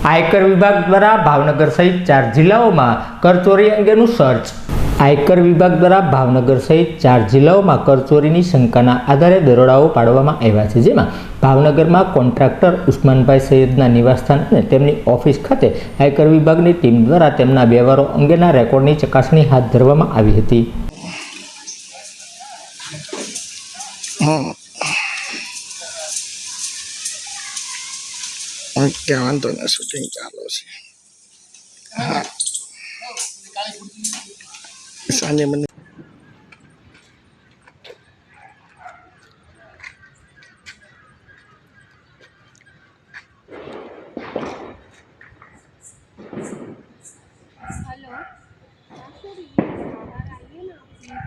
आयकर विभाग द्वारा भावनगर सहित 4 जिल्लाओं में करचोरी अंगेनु सर्च। आयकर विभाग द्वारा भावनगर सहित 4 जिल्लाओं में करचोरी शंकाना आधारे दरोड़ाओ पाडवामां आव्या छे, जेमां भावनगर में कॉन्ट्राक्टर उस्मानभाई सैयदना निवासस्थान अने तेमनी ऑफिस खाते आयकर विभागनी टीम द्वारा तेमना व्यवहारो अंगेना रेकॉर्डनी चकासणी हाथ धरवामां आवी हती। क्या वांधो ना शूटिंग चालू छे। हाँ साने मने हेलो सर, ये बाहर आइए ना प्लीज।